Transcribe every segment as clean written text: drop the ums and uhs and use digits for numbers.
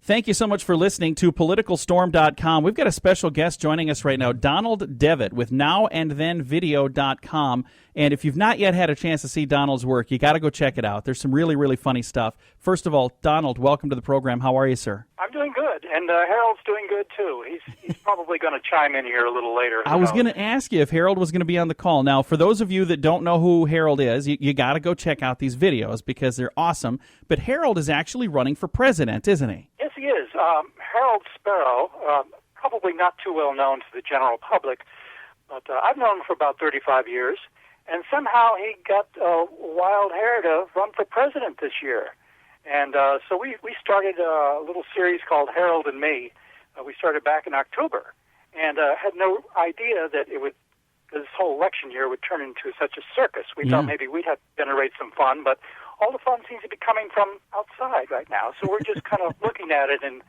Thank you so much for listening to PoliticalStorm.com. We've got a special guest joining us right now, Donald Devet with NowAndThenVideo.com. And if you've not yet had a chance to see Donald's work, you got to go check it out. There's some really, really funny stuff. First of all, Donald, welcome to the program. How are you, sir? I'm doing good, and Harold's doing good, too. He's probably going to chime in here a little later. I was going to ask you if Harold was going to be on the call. Now, for those of you that don't know who Harold is, you got to go check out these videos because they're awesome. But Harold is actually running for president, isn't he? Yes, he is. Harold Sparrow, probably not too well known to the general public, but I've known him for about 35 years, and somehow he got wild hair to run for president this year. And so we started a little series called Harold and Me. We started back in October, and had no idea that this whole election year would turn into such a circus. We thought maybe we'd have to generate some fun, but all the fun seems to be coming from outside right now. So we're just kind of looking at it and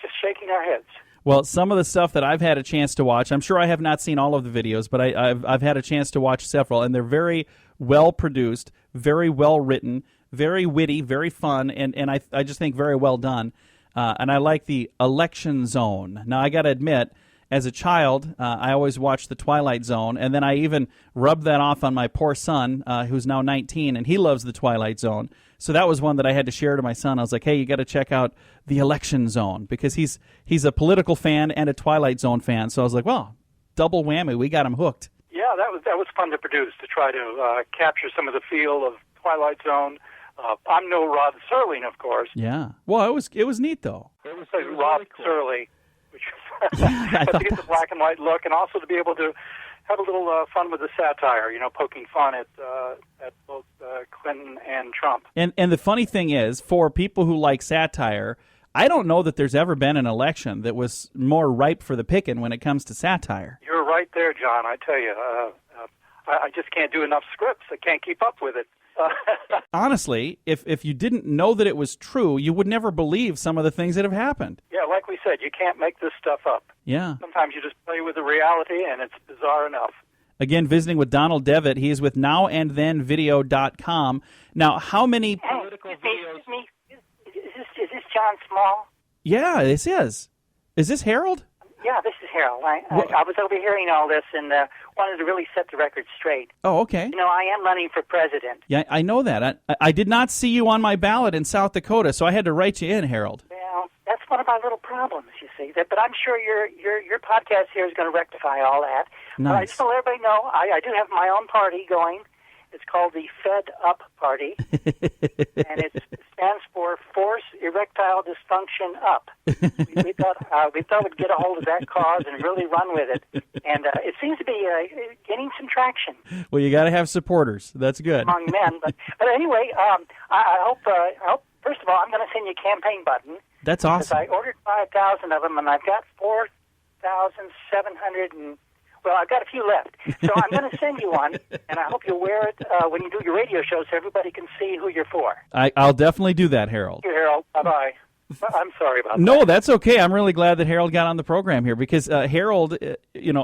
just shaking our heads. Well, some of the stuff that I've had a chance to watch, I'm sure I have not seen all of the videos, but I've had a chance to watch several, and they're very well produced, very well written, very witty, very fun, and I just think very well done. And I like the election zone. Now, I got to admit, as a child, I always watched The Twilight Zone, and then I even rubbed that off on my poor son, who's now 19, and he loves The Twilight Zone. So that was one that I had to share to my son. I was like, hey, you got to check out The Election Zone, because he's a political fan and a Twilight Zone fan. So I was like, well, double whammy, we got him hooked. Yeah, that was fun to produce, to try to capture some of the feel of Twilight Zone. I'm no Rod Serling, of course. Yeah. Well, it was neat, though. It was Rod really cool. Serling. But to get the black and white look, and also to be able to have a little fun with the satire, poking fun at both Clinton and Trump. And the funny thing is, for people who like satire, I don't know that there's ever been an election that was more ripe for the picking when it comes to satire. You're right there, John. I tell you, I just can't do enough scripts. I can't keep up with it. Honestly, if you didn't know that it was true, you would never believe some of the things that have happened. Yeah, like we said, you can't make this stuff up. Yeah. Sometimes you just play with the reality, and it's bizarre enough. Again, visiting with Donald Devet. He is with NowAndThenVideo.com. Now, how many political videos... Excuse me. Is this John Small? Yeah, this is. Is this Harold? Yeah, this is Harold. I was overhearing all this and wanted to really set the record straight. Oh, okay. I am running for president. Yeah, I know that. I did not see you on my ballot in South Dakota, so I had to write you in, Harold. Well, that's one of my little problems, you see. But I'm sure your podcast here is going to rectify all that. Nice. I just want to let everybody know I do have my own party going. It's called the Fed Up Party, and it stands for Force Erectile Dysfunction Up. We thought we'd get a hold of that cause and really run with it, and it seems to be getting some traction. Well, you got to have supporters. That's good among men. But anyway, I hope. First of all, I'm going to send you a campaign button. That's awesome. I ordered 5,000 of them, and I've got 4,700 and. Well, I've got a few left, so I'm going to send you one, and I hope you'll wear it when you do your radio show so everybody can see who you're for. I'll definitely do that, Harold. Thank you, Harold. Bye-bye. I'm sorry about that. No, that's okay. I'm really glad that Harold got on the program here because Harold,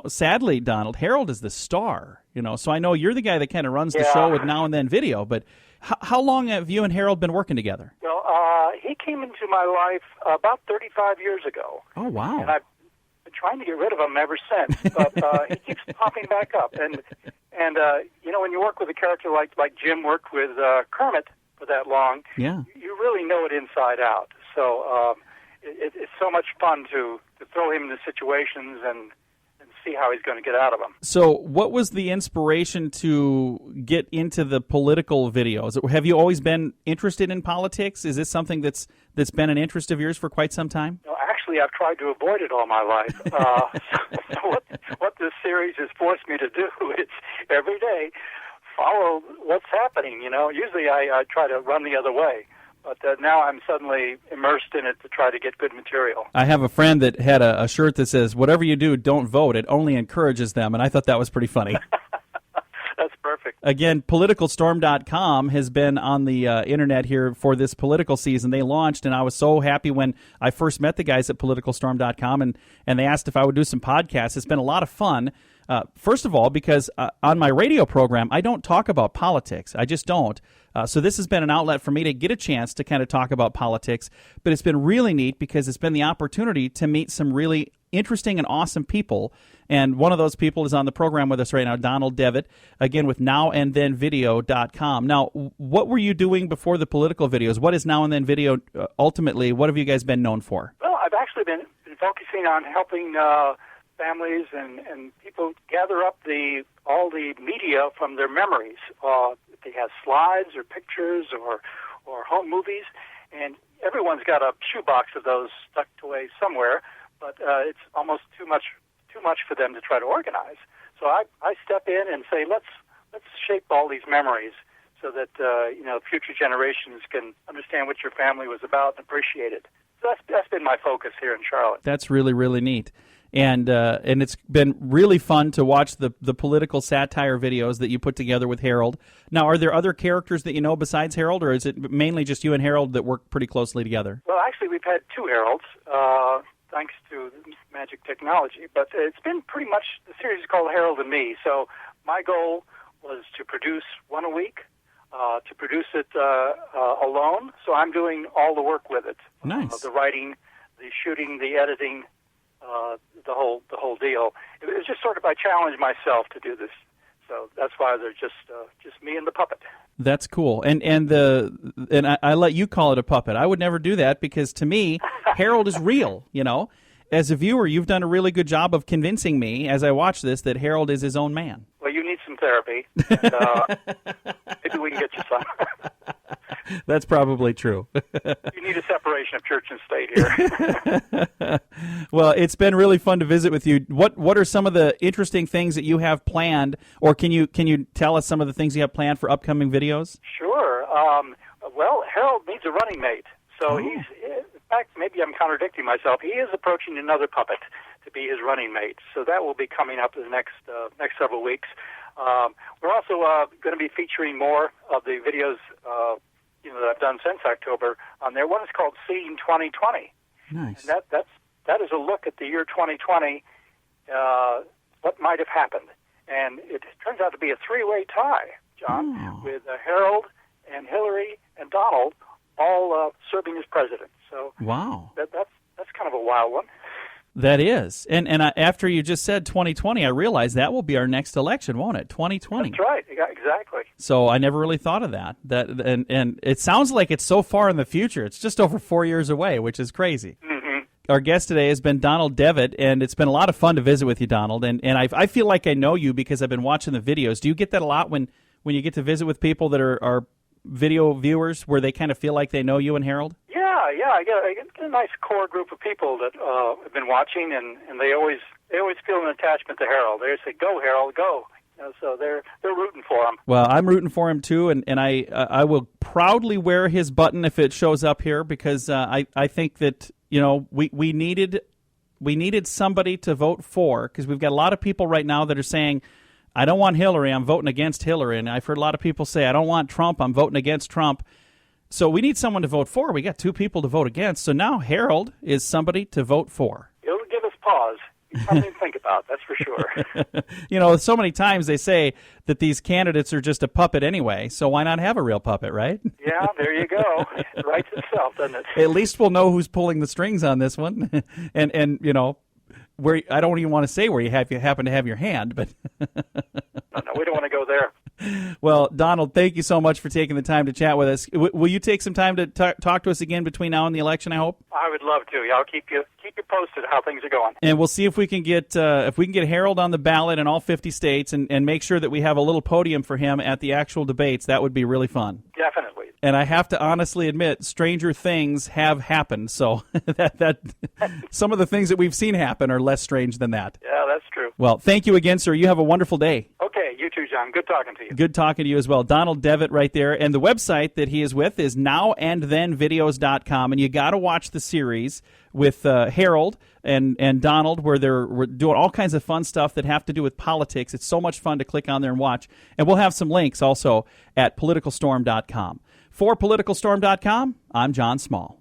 sadly, Donald, Harold is the star, so I know you're the guy that kind of runs the show with Now and Then Video, but how long have you and Harold been working together? Well, he came into my life about 35 years ago. Oh, wow. And I've been trying to get rid of him ever since, but he keeps popping back up. And when you work with a character like Jim worked with Kermit for that long, you really know it inside out. So it's so much fun to throw him into situations and see how he's going to get out of them. So what was the inspiration to get into the political videos? Have you always been interested in politics? Is this something that's been an interest of yours for quite some time? No, actually, I've tried to avoid it all my life. So what this series has forced me to do is every day follow what's happening. Usually I try to run the other way. But now I'm suddenly immersed in it to try to get good material. I have a friend that had a shirt that says, whatever you do, don't vote. It only encourages them. And I thought that was pretty funny. That's perfect. Again, PoliticalStorm.com has been on the Internet here for this political season. They launched, and I was so happy when I first met the guys at PoliticalStorm.com, and they asked if I would do some podcasts. It's been a lot of fun. First of all, because on my radio program, I don't talk about politics. I just don't. So this has been an outlet for me to get a chance to kind of talk about politics, but it's been really neat because it's been the opportunity to meet some really interesting and awesome people. And one of those people is on the program with us right now, Donald Devet, again with NowAndThenVideo.com. Now, what were you doing before the political videos? What is Now and Then Video ultimately? What have you guys been known for? Well, I've actually been focusing on helping families and people gather up all the media from their memories. If they have slides or pictures or home movies, and everyone's got a shoebox of those stuck away somewhere, but it's almost too much for them to try to organize. So I step in and say, let's shape all these memories so that future generations can understand what your family was about and appreciate it. So that's been my focus here in Charlotte. That's really, really neat. And it's been really fun to watch the political satire videos that you put together with Harold. Now, are there other characters that you know besides Harold, or is it mainly just you and Harold that work pretty closely together? Well, actually, we've had two Harolds, thanks to magic technology. But it's been pretty much, the series is called Harold and Me. So my goal was to produce one a week, to produce it alone. So I'm doing all the work with it. Nice. The writing, the shooting, the editing, the whole deal. It was just sort of, I challenged myself to do this, so that's why they're just me and the puppet. That's cool, and I let you call it a puppet. I would never do that because to me, Harold is real. You know, as a viewer, you've done a really good job of convincing me as I watch this that Harold is his own man. Well, you need some therapy, and maybe we can get you some. That's probably true. You need a separation of church and state here. Well, it's been really fun to visit with you. What are some of the interesting things that you have planned, or can you tell us some of the things you have planned for upcoming videos? Sure. Well, Harold needs a running mate, so he's, in fact, maybe I'm contradicting myself. He is approaching another puppet to be his running mate, so that will be coming up in the next several weeks. We're also going to be featuring more of the videos that I've done since October on there. One is called Scene 2020. Nice. And that is a look at the year 2020, what might have happened. And it turns out to be a three-way tie, John, with Harold and Hillary and Donald all serving as president. So wow, that's kind of a wild one. That is. And after you just said 2020, I realized that will be our next election, won't it? 2020. That's right. Yeah, exactly. So I never really thought of that. And it sounds like it's so far in the future. It's just over 4 years away, which is crazy. Mm-hmm. Our guest today has been Donald Devet, and it's been a lot of fun to visit with you, Donald. And I feel like I know you because I've been watching the videos. Do you get that a lot when you get to visit with people that are video viewers where they kind of feel like they know you and Harold? Yeah, I get a nice core group of people that have been watching, and they always feel an attachment to Harold. They say, "Go, Harold, go!" So they're rooting for him. Well, I'm rooting for him too, and I will proudly wear his button if it shows up here because I think that we needed somebody to vote for, because we've got a lot of people right now that are saying, I don't want Hillary, I'm voting against Hillary. And I've heard a lot of people say, I don't want Trump, I'm voting against Trump. So we need someone to vote for. We got two people to vote against. So now Harold is somebody to vote for. It'll give us pause. Something to think about, that's for sure. So many times they say that these candidates are just a puppet anyway, so why not have a real puppet, right? Yeah, there you go. It writes itself, doesn't it? At least we'll know who's pulling the strings on this one. and where I don't even want to say where you happen to have your hand, but no, we don't want to go there. Well, Donald, thank you so much for taking the time to chat with us. Will you take some time to talk to us again between now and the election, I hope? I would love to. I'll keep you posted how things are going. And we'll see if we can get Harold on the ballot in all 50 states and make sure that we have a little podium for him at the actual debates. That would be really fun. Definitely. And I have to honestly admit, stranger things have happened. So that some of the things that we've seen happen are less strange than that. Yeah, that's true. Well, thank you again, sir. You have a wonderful day. Okay, you too, John. Good talking to you. Good talking to you as well. Donald Devet right there. And the website that he is with is NowAndThenVideos.com. And you got to watch the series with Harold and Donald, where we're doing all kinds of fun stuff that have to do with politics. It's so much fun to click on there and watch. And we'll have some links also at PoliticalStorm.com. For PoliticalStorm.com, I'm John Small.